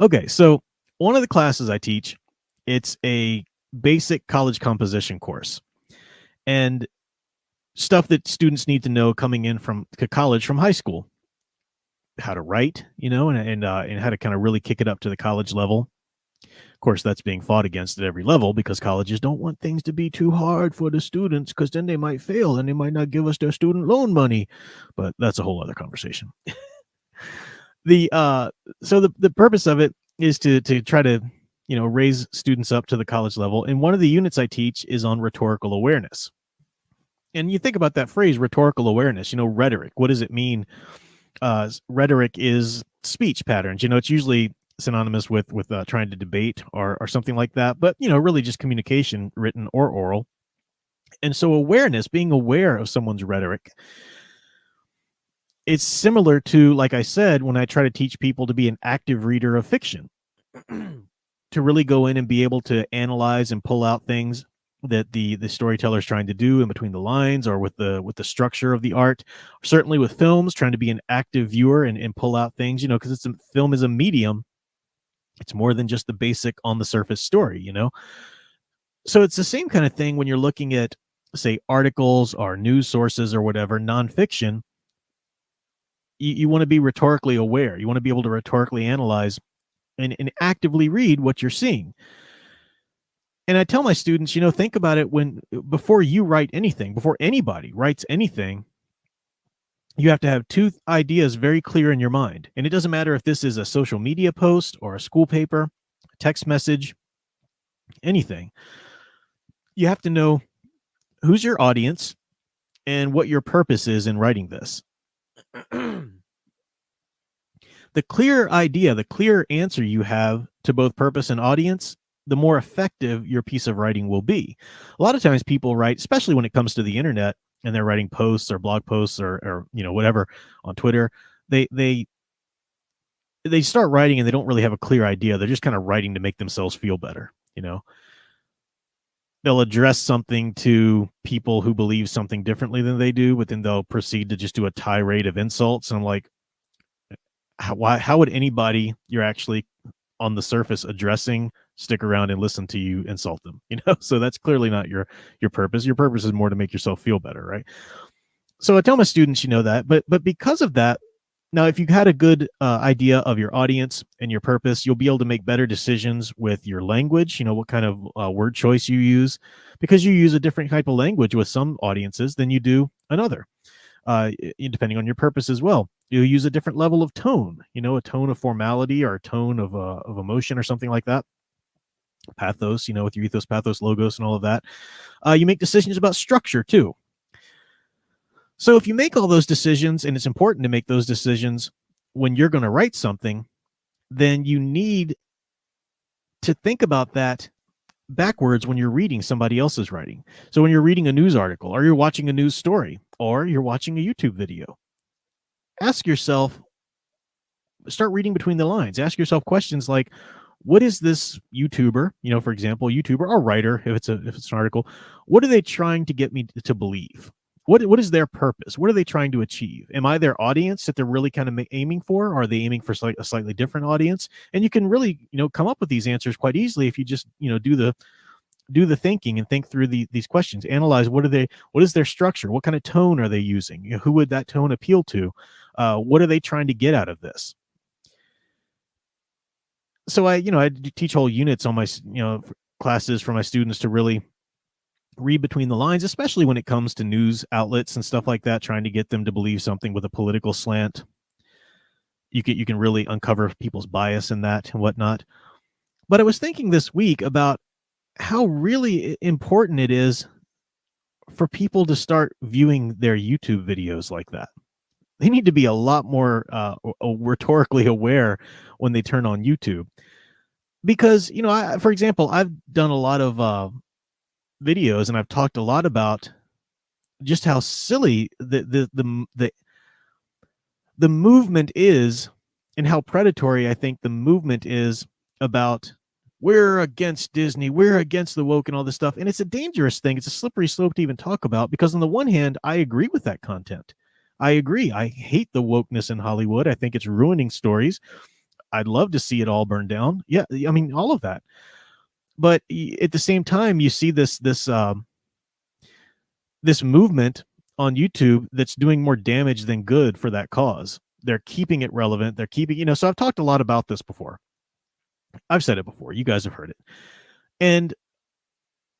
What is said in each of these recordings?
Okay, so one of the classes I teach, it's a basic college composition course, and stuff that students need to know coming in from to college from high school, how to write, and how to kind of really kick it up to the college level. Of course, that's being fought against at every level because colleges don't want things to be too hard for the students because then they might fail and they might not give us their student loan money. But that's a whole other conversation. The so the purpose of it is to try to raise students up to the college level. And one of the units I teach is on rhetorical awareness. And you think about that phrase, rhetorical awareness. Rhetoric. What does it mean? Rhetoric is speech patterns. It's usually synonymous with trying to debate or something like that. But really just communication, written or oral. And so awareness, being aware of someone's rhetoric, it's similar to, like I said, when I try to teach people to be an active reader of fiction, to really go in and be able to analyze and pull out things that the storyteller is trying to do in between the lines, or with the structure of the art. Certainly with films, trying to be an active viewer and pull out things, because film is a medium. It's more than just the basic on the surface story. So it's the same kind of thing when you're looking at, say, articles or news sources or whatever, nonfiction. You want to be rhetorically aware. You want to be able to rhetorically analyze and actively read what you're seeing. And I tell my students, think about it before you write anything, before anybody writes anything, you have to have two ideas very clear in your mind. And it doesn't matter if this is a social media post or a school paper, a text message, anything. You have to know who's your audience and what your purpose is in writing this. The clear idea, the clear answer you have to both purpose and audience, the more effective your piece of writing will be. A lot of times people write, especially when it comes to the internet, and they're writing posts or blog posts or whatever on Twitter, they start writing and they don't really have a clear idea. They're just kind of writing to make themselves feel better. They'll address something to people who believe something differently than they do, but then they'll proceed to just do a tirade of insults. And I'm like, how would anybody you're actually on the surface addressing stick around and listen to you insult them? So that's clearly not your purpose. Your purpose is more to make yourself feel better, right? So I tell my students, that, but because of that, now if you've had a good idea of your audience and your purpose, you'll be able to make better decisions with your language, what kind of word choice you use, because you use a different type of language with some audiences than you do another, depending on your purpose as well. You'll use a different level of tone, a tone of formality or a tone of emotion or something like that. Pathos, with your ethos, pathos, logos, and all of that. You make decisions about structure too. So if you make all those decisions, and it's important to make those decisions when you're going to write something, then you need to think about that backwards when you're reading somebody else's writing. So when you're reading a news article, or you're watching a news story, or you're watching a YouTube video, ask yourself, start reading between the lines. Ask yourself questions like, what is this YouTuber, for example, YouTuber or writer, if it's an article, what are they trying to get me to believe? What is their purpose? What are they trying to achieve? Am I their audience that they're really kind of aiming for? Or are they aiming for a slightly different audience? And you can really, come up with these answers quite easily if you just, do the thinking and think through these questions. Analyze what is their structure? What kind of tone are they using? Who would that tone appeal to? What are they trying to get out of this? So I teach whole units on my, classes for my students to really read between the lines, especially when it comes to news outlets and stuff like that, trying to get them to believe something with a political slant. You can really uncover people's bias in that and whatnot. But I was thinking this week about how really important it is for people to start viewing their YouTube videos like that. They need to be a lot more rhetorically aware when they turn on YouTube. Because, for example, I've done a lot of videos, and I've talked a lot about just how silly the movement is, and how predatory I think the movement is about, we're against Disney, we're against the woke and all this stuff. And it's a dangerous thing. It's a slippery slope to even talk about, because on the one hand, I agree with that content. I agree. I hate the wokeness in Hollywood. I think it's ruining stories. I'd love to see it all burn down. Yeah, I mean, all of that. But at the same time, you see this movement on YouTube that's doing more damage than good for that cause. They're keeping it relevant. They're keeping, so I've talked a lot about this before. I've said it before. You guys have heard it. And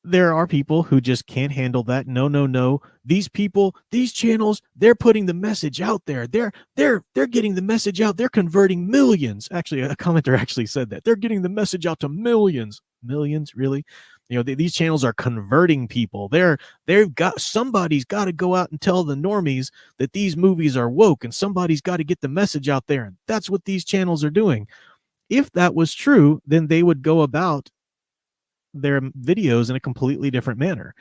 there are people who just can't handle that. No, no, no. These people, these channels, they're putting the message out there. They're getting the message out. They're converting millions. Actually, a commenter actually said that. They're getting the message out to millions. Millions, really? These channels are converting people. Somebody's got to go out and tell the normies that these movies are woke, and somebody's got to get the message out there. And that's what these channels are doing. If that was true, then they would go about their videos in a completely different manner.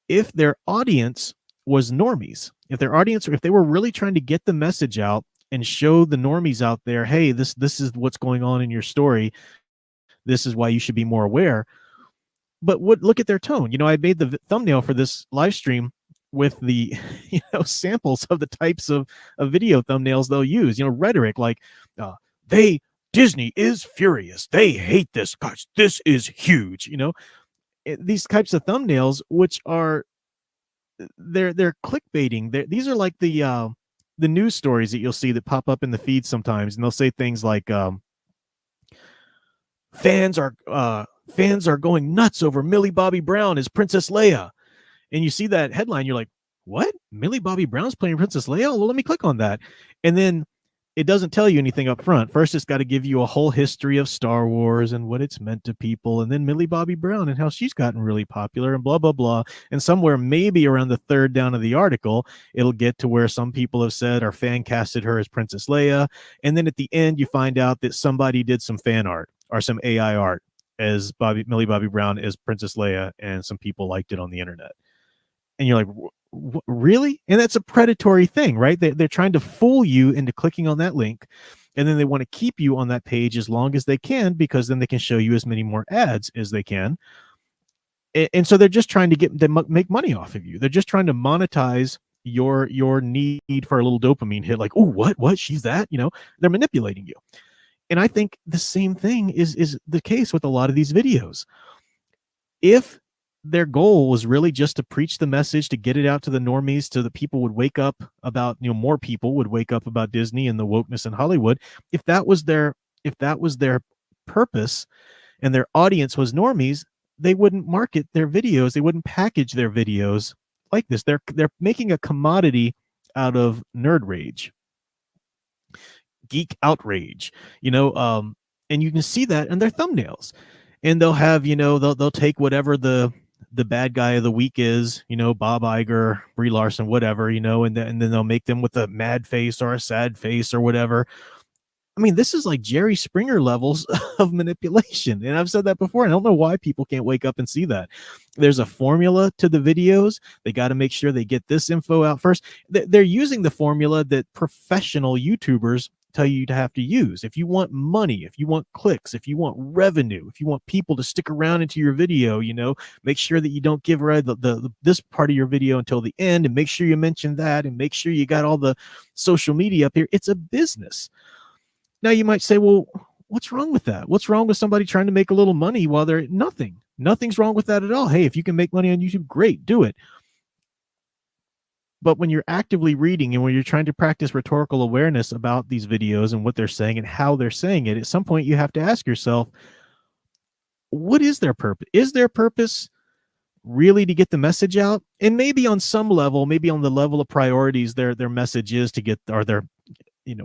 If their audience was normies, if they were really trying to get the message out and show the normies out there, hey, this is what's going on in your story, this is why you should be more aware. But look at their tone. I made the thumbnail for this live stream with the samples of the types of video thumbnails they'll use. Rhetoric like Disney is furious. They hate this. Gosh, this is huge. These types of thumbnails, which are they're clickbaiting. These are like the news stories that you'll see that pop up in the feed sometimes, and they'll say things like fans are going nuts over Millie Bobby Brown as Princess Leia. And you see that headline, you're like, what? Millie Bobby Brown's playing Princess Leia? Well, let me click on that. And then it doesn't tell you anything up front. First, it's got to give you a whole history of Star Wars and what it's meant to people, and then Millie Bobby Brown and how she's gotten really popular and blah, blah, blah. And somewhere maybe around the third down of the article, it'll get to where some people have said or fan casted her as Princess Leia. And then at the end, you find out that somebody did some fan art or some AI art as Millie Bobby Brown as Princess Leia, and some people liked it on the internet. And you're like, really? And that's a predatory thing, right? They're trying to fool you into clicking on that link, and then they want to keep you on that page as long as they can, because then they can show you as many more ads as they can. And so they're just trying to make money off of you. They're just trying to monetize your need for a little dopamine hit, like, oh, what? She's that? They're manipulating you. And I think the same thing is the case with a lot of these videos. If their goal was really just to preach the message, to get it out to the normies, to the people would wake up about, more people would wake up about Disney and the wokeness in Hollywood. If that was their purpose and their audience was normies, they wouldn't market their videos. They wouldn't package their videos like this. They're making a commodity out of nerd rage, geek outrage, and you can see that in their thumbnails. And they'll have, they'll take whatever the bad guy of the week is, Bob Iger, Brie Larson, whatever, and then they'll make them with a mad face or a sad face or whatever. I mean, this is like Jerry Springer levels of manipulation. And I've said that before. And I don't know why people can't wake up and see that. There's a formula to the videos. They got to make sure they get this info out first. They're using the formula that professional YouTubers tell you to have to use. If you want money, if you want clicks, if you want revenue, if you want people to stick around into your video, make sure that you don't give away this part of your video until the end, and make sure you mention that, and make sure you got all the social media up here. It's a business. Now you might say, well, what's wrong with that? What's wrong with somebody trying to make a little money while they're nothing's wrong with that at all. Hey, if you can make money on YouTube, great, do it. But when you're actively reading and when you're trying to practice rhetorical awareness about these videos and what they're saying and how they're saying it, at some point you have to ask yourself, what is their purpose? Is their purpose really to get the message out? And maybe on some level, maybe on the level of priorities, their message is to get, or their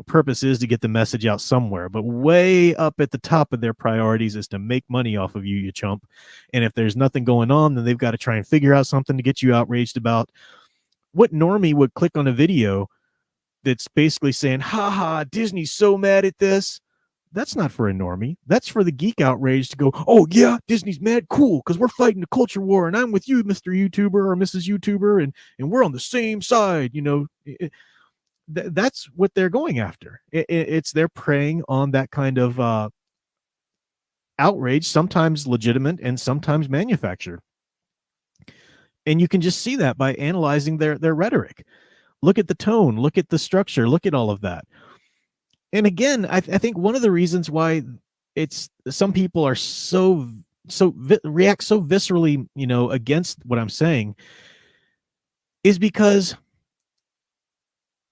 purpose is to get the message out somewhere. But way up at the top of their priorities is to make money off of you, you chump. And if there's nothing going on, then they've got to try and figure out something to get you outraged about. What normie would click on a video that's basically saying, haha, Disney's so mad at this? That's not for a normie. That's for the geek outrage to go, oh yeah, Disney's mad, cool, because we're fighting the culture war, and I'm with you, Mr. YouTuber or Mrs. YouTuber, and we're on the same side. That's what they're going after. They're preying on that kind of outrage, sometimes legitimate and sometimes manufactured. And you can just see that by analyzing their rhetoric. Look at the tone, look at the structure, look at all of that. And again, I think one of the reasons why some people are react so viscerally, against what I'm saying, is because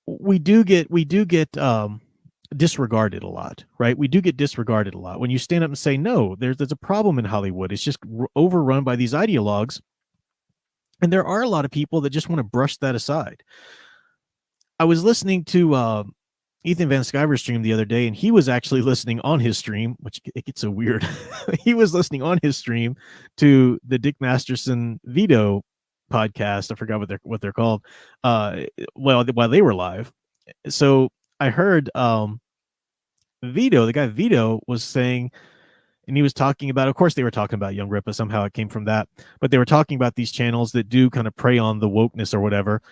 we do get disregarded a lot, right? We do get disregarded a lot when you stand up and say, no, there's a problem in Hollywood. It's just overrun by these ideologues, and there are a lot of people that just want to brush that aside. I was listening to Ethan Van Sciver's stream the other day, and he was actually listening on his stream, which it gets so weird. He was listening on his stream to the Dick Masterson Veto podcast. I forgot what they're called. While they were live, so I heard Vito, the guy Vito, was saying, and he was talking about, of course, they were talking about Young Ripa. Somehow it came from that, but they were talking about these channels that do kind of prey on the wokeness or whatever.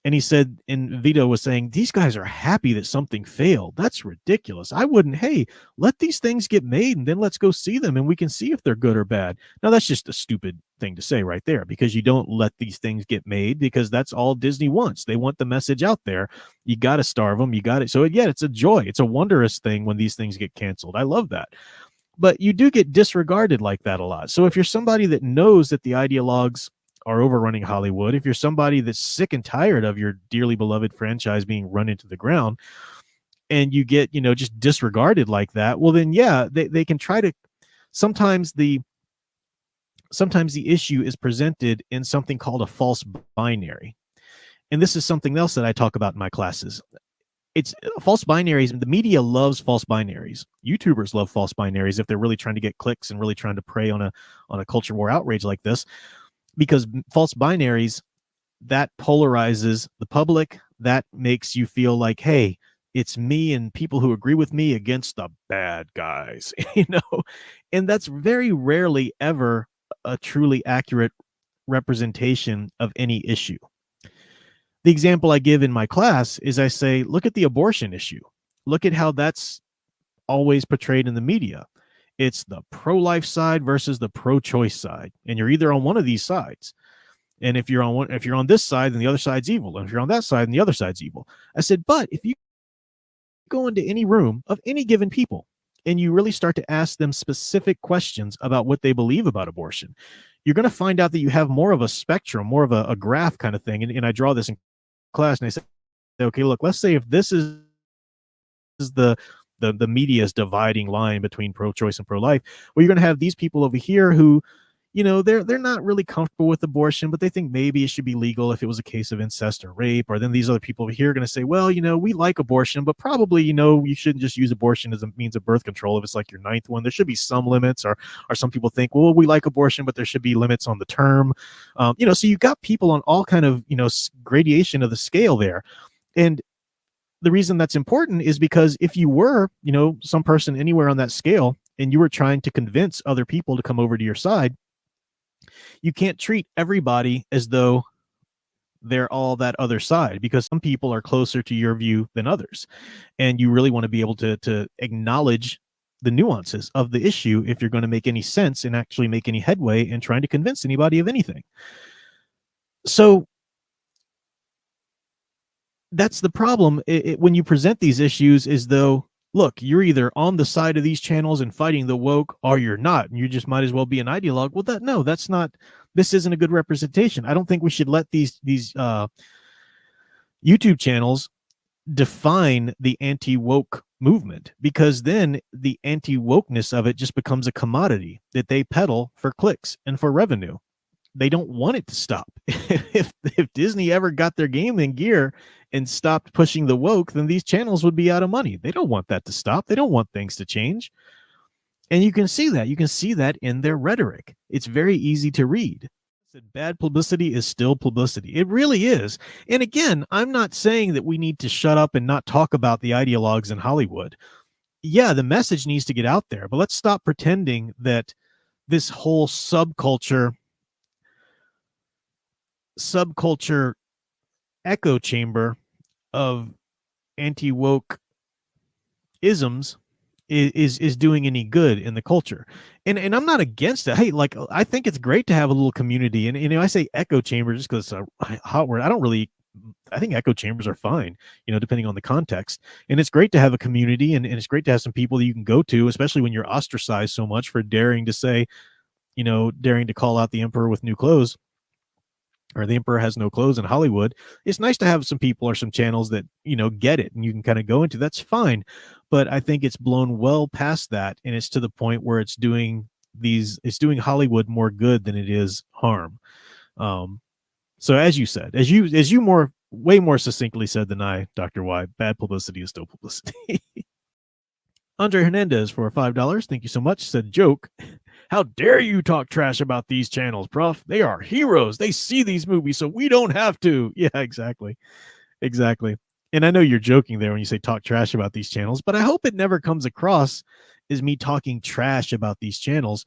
And he said, and Vito was saying, these guys are happy that something failed. That's ridiculous. I wouldn't. Hey, let these things get made and then let's go see them and we can see if they're good or bad. Now, that's just a stupid thing to say right there, because you don't let these things get made, because that's all Disney wants. They want the message out there. You got to starve them. You got it. So, yeah, it's a joy. It's a wondrous thing when these things get canceled. I love that. But you do get disregarded like that a lot. So if you're somebody that knows that the ideologues are overrunning Hollywood, if you're somebody that's sick and tired of your dearly beloved franchise being run into the ground, and you get, just disregarded like that, well, then, yeah, they can try to, sometimes the issue is presented in something called a false binary. And this is something else that I talk about in my classes. It's false binaries. The media loves false binaries. YouTubers love false binaries if they're really trying to get clicks and really trying to prey on a culture war outrage like this, because false binaries, that polarizes the public. That makes you feel like, hey, it's me and people who agree with me against the bad guys, and that's very rarely ever a truly accurate representation of any issue. The example I give in my class is I say, look at the abortion issue. Look at how that's always portrayed in the media. It's the pro-life side versus the pro-choice side, and you're either on one of these sides. And if you're on this side, then the other side's evil. And if you're on that side, then the other side's evil. I said, but if you go into any room of any given people and you really start to ask them specific questions about what they believe about abortion, you're going to find out that you have more of a spectrum, more of a graph kind of thing. And I draw this in class, and I say, okay, look, let's say if this is the media's dividing line between pro-choice and pro-life, well, you're going to have these people over here who, they're not really comfortable with abortion, but they think maybe it should be legal if it was a case of incest or rape. Or then these other people over here are going to say, well, we like abortion, but probably, you shouldn't just use abortion as a means of birth control if it's like your ninth one. There should be some limits. Or some people think, well, we like abortion, but there should be limits on the term. So you've got people on all kind of, gradation of the scale there. And the reason that's important is because if you were, some person anywhere on that scale, and you were trying to convince other people to come over to your side, you can't treat everybody as though they're all that other side, because some people are closer to your view than others. And you really want to be able to acknowledge the nuances of the issue if you're going to make any sense and actually make any headway in trying to convince anybody of anything. So that's the problem when you present these issues, as though, look, you're either on the side of these channels and fighting the woke, or you're not, and you just might as well be an ideologue. Well, that's not. This isn't a good representation. I don't think we should let these YouTube channels define the anti-woke movement, because then the anti-wokeness of it just becomes a commodity that they peddle for clicks and for revenue. They don't want it to stop. if Disney ever got their game in gear and stopped pushing the woke, then these channels would be out of money. They don't want that to stop. They don't want things to change. And you can see that. You can see that in their rhetoric. It's very easy to read. Bad publicity is still publicity. It really is. And again, I'm not saying that we need to shut up and not talk about the ideologues in Hollywood. Yeah, the message needs to get out there, but let's stop pretending that this whole subculture echo chamber of anti-woke isms is doing any good in the culture. And I'm not against it. Hey, I think it's great to have a little community. And I say echo chamber just because it's a hot word. I don't really I think echo chambers are fine, depending on the context. And it's great to have a community, and it's great to have some people that you can go to, especially when you're ostracized so much for daring to say, daring to call out the emperor with new clothes, or the emperor has no clothes in Hollywood. It's nice to have some people or some channels that, get it and you can kind of go into. That's fine. But I think it's blown well past that. And it's to the point where it's doing Hollywood more good than it is harm. So as you said, as you way more succinctly said than I, Dr. Y, bad publicity is still publicity. Andre Hernandez for $5. Thank you so much. Said, joke. How dare you talk trash about these channels, Prof? They are heroes. They see these movies, so we don't have to. Yeah, exactly. Exactly. And I know you're joking there when you say talk trash about these channels, but I hope it never comes across as me talking trash about these channels,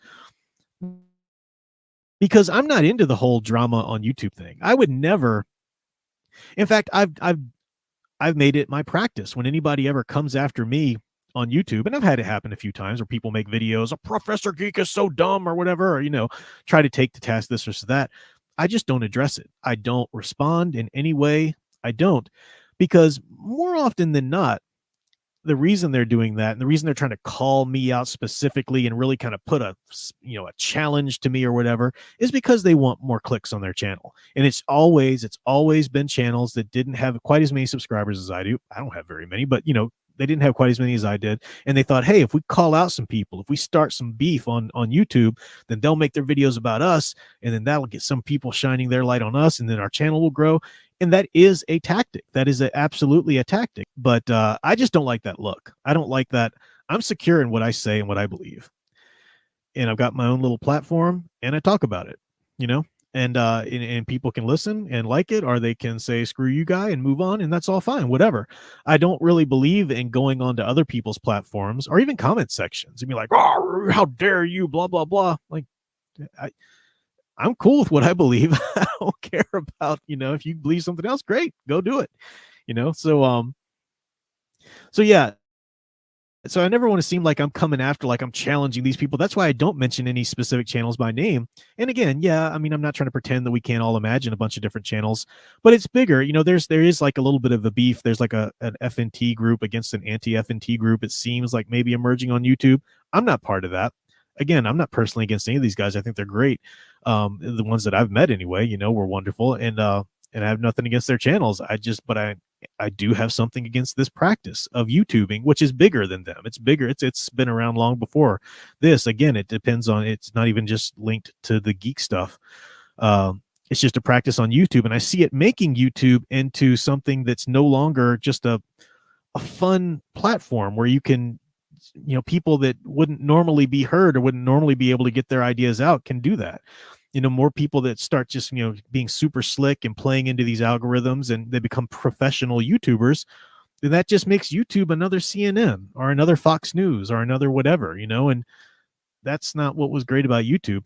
because I'm not into the whole drama on YouTube thing. I would never. In fact, I've made it my practice when anybody ever comes after me on YouTube, and I've had it happen a few times where people make videos, "A Professor Geek is so dumb," or whatever, or, try to take to task this or that. I just don't address it. I don't respond in any way. I don't, because more often than not, the reason they're doing that, and the reason they're trying to call me out specifically and really kind of put a challenge to me or whatever, is because they want more clicks on their channel. And it's always been channels that didn't have quite as many subscribers as I do. I don't have very many, but they didn't have quite as many as I did. And they thought, hey, if we call out some people, if we start some beef on YouTube, then they'll make their videos about us, and then that'll get some people shining their light on us, and then our channel will grow. And that is a tactic. That is absolutely a tactic. But I just don't like that look. I don't like that. I'm secure in what I say and what I believe. And I've got my own little platform, and I talk about it, and people can listen and like it, or they can say, screw you, guy, and move on. And that's all fine, whatever. I don't really believe in going on to other people's platforms or even comment sections and be like, oh, how dare you, blah, blah, blah. Like, I'm cool with what I believe. I don't care about, if you believe something else, great, go do it. So yeah. So I never want to seem like I'm coming after, like I'm challenging these people. That's why I don't mention any specific channels by name. And again, yeah, I mean, I'm not trying to pretend that we can't all imagine a bunch of different channels, but it's bigger. There is like a little bit of a beef. There's like an FNT group against an anti-FNT group. It seems like maybe emerging on YouTube. I'm not part of that. Again, I'm not personally against any of these guys. I think they're great. The ones that I've met anyway, were wonderful. And I have nothing against their channels. But I do have something against this practice of YouTubing, which is bigger than them. It's bigger. It's been around long before this. Again, it depends on, it's not even just linked to the geek stuff. It's just a practice on YouTube. And I see it making YouTube into something that's no longer just a fun platform where you can, people that wouldn't normally be heard or wouldn't normally be able to get their ideas out can do that. More people that start just, being super slick and playing into these algorithms, and they become professional YouTubers, then that just makes YouTube another CNN or another Fox News or another whatever, and that's not what was great about YouTube.